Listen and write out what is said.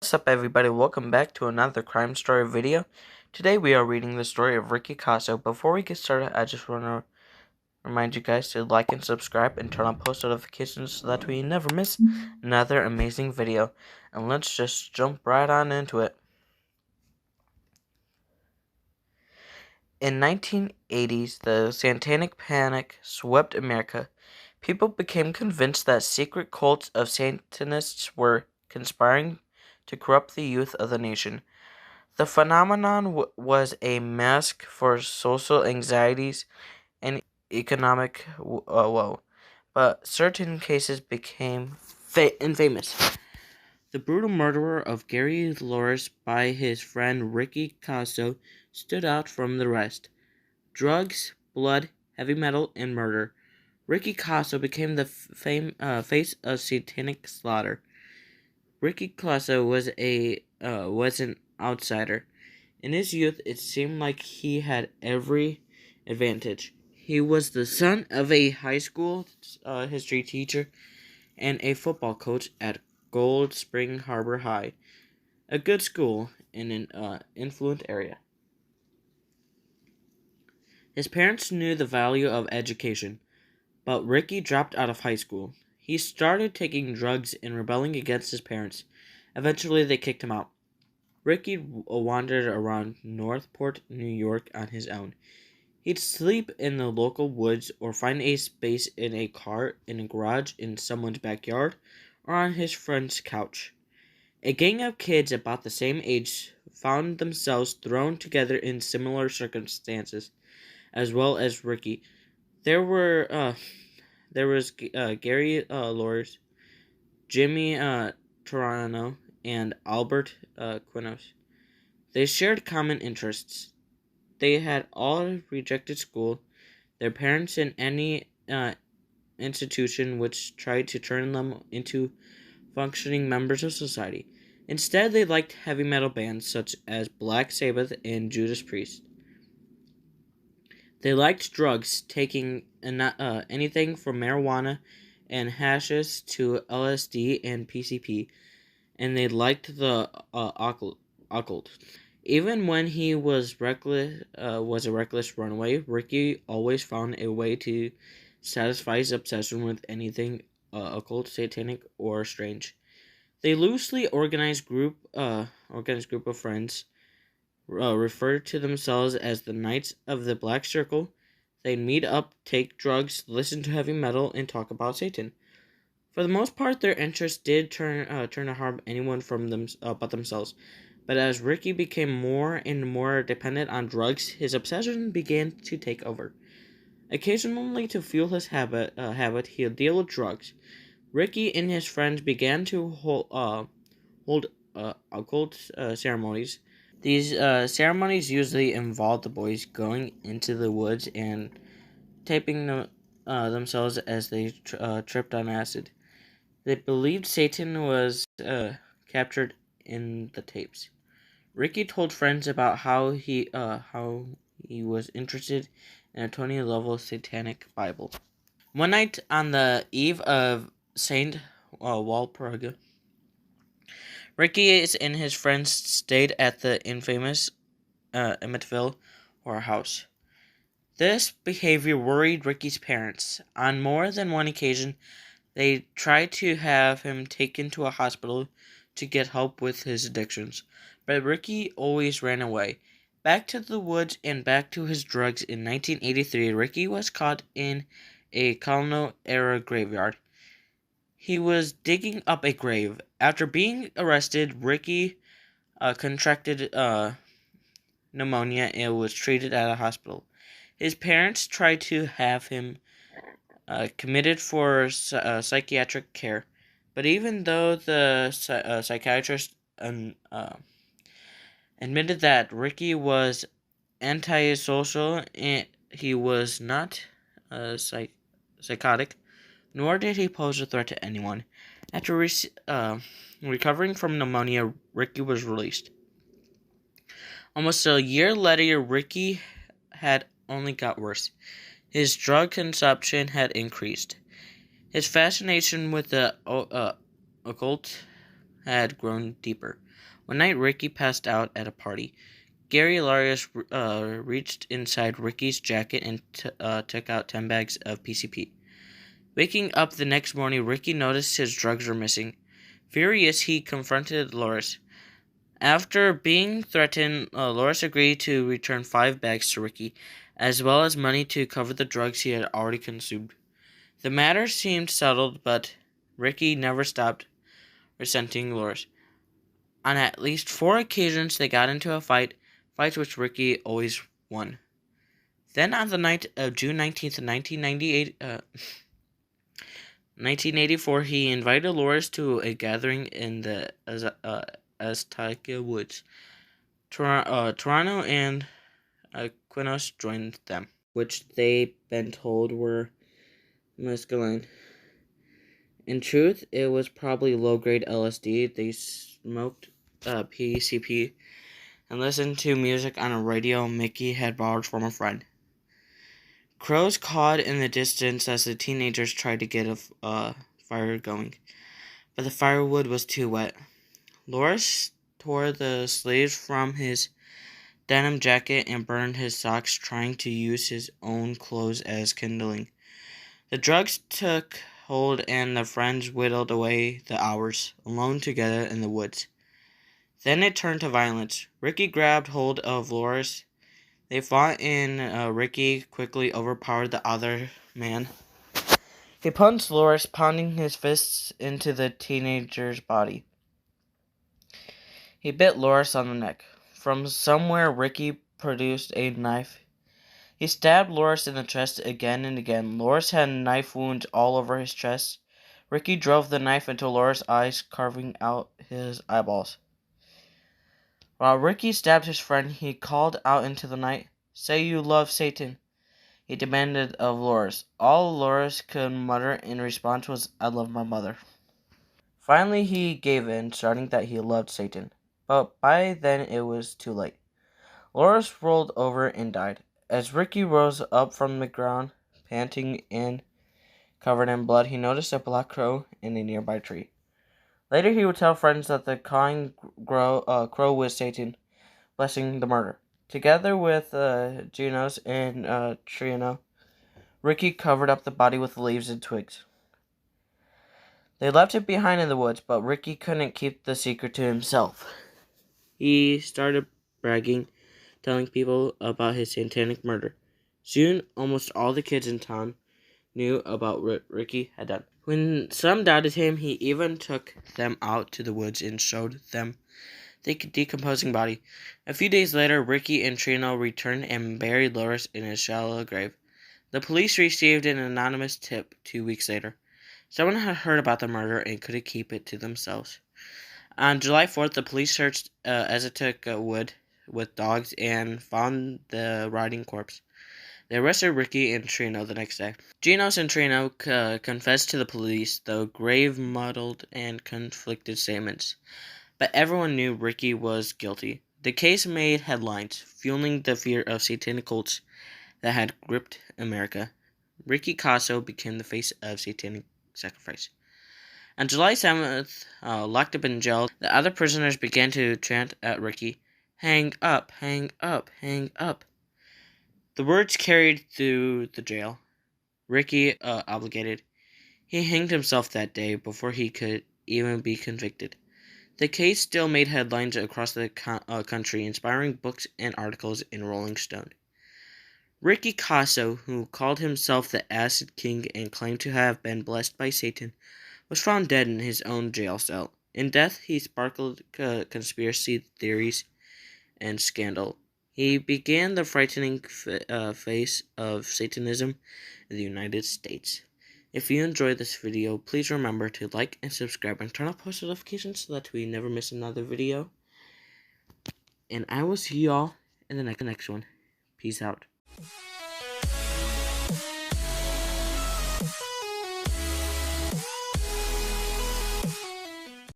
What's up, everybody? Welcome back to another crime story video. Today we are reading the story of Ricky Kasso. Before we get started, I just want to remind you guys to like and subscribe and turn on post notifications so that we never miss another amazing video. And let's just jump right on into it. In 1980s, the Satanic Panic swept America. People became convinced that secret cults of Satanists were conspiring to corrupt the youth of the nation. The phenomenon was a mask for social anxieties and economic woe, but certain cases became infamous. The brutal murder of Gary Loris by his friend Ricky Kasso stood out from the rest. Drugs, blood, heavy metal, and murder. Ricky Kasso became the face of satanic slaughter. Ricky Kasso was an outsider. In his youth, it seemed like he had every advantage. He was the son of a high school history teacher and a football coach at Gold Spring Harbor High, a good school in an affluent area. His parents knew the value of education, but Ricky dropped out of high school. He started taking drugs and rebelling against his parents. Eventually, they kicked him out. Ricky wandered around Northport, New York on his own. He'd sleep in the local woods or find a space in a car, in a garage, in someone's backyard, or on his friend's couch. A gang of kids about the same age found themselves thrown together in similar circumstances, as well as Ricky. There was Gary Loris, Jimmy Torano, and Albert Quinos. They shared common interests. They had all rejected school, their parents in any institution which tried to turn them into functioning members of society. Instead, they liked heavy metal bands such as Black Sabbath and Judas Priest. They liked drugs, taking anything from marijuana and hashish to LSD and PCP, and they liked the occult. Even when he was a reckless runaway, Ricky always found a way to satisfy his obsession with anything occult, satanic, or strange. They loosely organized group of friends referred to themselves as the Knights of the Black Circle. They'd meet up, take drugs, listen to heavy metal, and talk about Satan. For the most part, their interests did turn to harm anyone but themselves. But as Ricky became more and more dependent on drugs, his obsession began to take over. Occasionally, to fuel his habit, he'd deal with drugs. Ricky and his friends began to hold occult ceremonies. These ceremonies usually involved the boys going into the woods and taping themselves as they tripped on acid. They believed Satan was captured in the tapes. Ricky told friends about how he was interested in a 20-level satanic Bible. One night on the eve of Saint Walpurga, Ricky and his friends stayed at the infamous Emmettville whorehouse. This behavior worried Ricky's parents. On more than one occasion, they tried to have him taken to a hospital to get help with his addictions, but Ricky always ran away. Back to the woods and back to his drugs in 1983, Ricky was caught in a colonial-era graveyard. He was digging up a grave. After being arrested, Ricky contracted pneumonia and was treated at a hospital. His parents tried to have him committed for psychiatric care, but even though the psychiatrist admitted that Ricky was antisocial and he was not psychotic, nor did he pose a threat to anyone. After recovering from pneumonia, Ricky was released. Almost a year later, Ricky had only got worse. His drug consumption had increased. His fascination with the occult had grown deeper. One night, Ricky passed out at a party. Gary Larios reached inside Ricky's jacket and took out 10 bags of PCP. Waking up the next morning, Ricky noticed his drugs were missing. Furious, he confronted Loris. After being threatened, Loris agreed to return 5 bags to Ricky, as well as money to cover the drugs he had already consumed. The matter seemed settled, but Ricky never stopped resenting Loris. On at least 4 occasions, they got into a fight, fights which Ricky always won. Then on the night of June 19th, 1984, he invited Loris to a gathering in the Azteca Woods. Toronto and Aquinos joined them, which they'd been told were mescaline. In truth, it was probably low-grade LSD. They smoked PCP and listened to music on a radio Mickey had borrowed from a friend. Crows cawed in the distance as the teenagers tried to get a fire going, but the firewood was too wet. Loris tore the sleeves from his denim jacket and burned his socks, trying to use his own clothes as kindling. The drugs took hold and the friends whittled away the hours, alone together in the woods. Then it turned to violence. Ricky grabbed hold of Loris. They fought and Ricky quickly overpowered the other man. He punched Loris, pounding his fists into the teenager's body. He bit Loris on the neck. From somewhere, Ricky produced a knife. He stabbed Loris in the chest again and again. Loris had knife wounds all over his chest. Ricky drove the knife into Loris' eyes, carving out his eyeballs. While Ricky stabbed his friend, he called out into the night, "Say you love Satan," he demanded of Loris. All Loris could mutter in response was, "I love my mother." Finally, he gave in, starting that he loved Satan. But by then it was too late. Loris rolled over and died. As Ricky rose up from the ground, panting and covered in blood, he noticed a black crow in a nearby tree. Later, he would tell friends that the cawing crow was Satan, blessing the murder. Together with Genos and Triano, Ricky covered up the body with leaves and twigs. They left it behind in the woods, but Ricky couldn't keep the secret to himself. He started bragging, telling people about his satanic murder. Soon, almost all the kids in town knew about what Ricky had done. When some doubted him, he even took them out to the woods and showed them the decomposing body. A few days later, Ricky and Trino returned and buried Loris in a shallow grave. The police received an anonymous tip 2 weeks later. Someone had heard about the murder and couldn't keep it to themselves. On July 4th, the police searched Azteca Wood with dogs and found the rotting corpse. They arrested Ricky and Trino the next day. Genos and Trino confessed to the police, though grave, muddled, and conflicted statements. But everyone knew Ricky was guilty. The case made headlines, fueling the fear of satanic cults that had gripped America. Ricky Kasso became the face of satanic sacrifice. On July 7th, locked up in jail, the other prisoners began to chant at Ricky, "Hang up, hang up, hang up." The words carried through the jail. Ricky obligated. He hanged himself that day before he could even be convicted. The case still made headlines across the country, inspiring books and articles in Rolling Stone. Ricky Kasso, who called himself the Acid King and claimed to have been blessed by Satan, was found dead in his own jail cell. In death, he sparkled conspiracy theories and scandal. He began the frightening face of Satanism in the United States. If you enjoyed this video, please remember to like and subscribe and turn on post notifications so that we never miss another video. And I will see y'all in the next one. Peace out.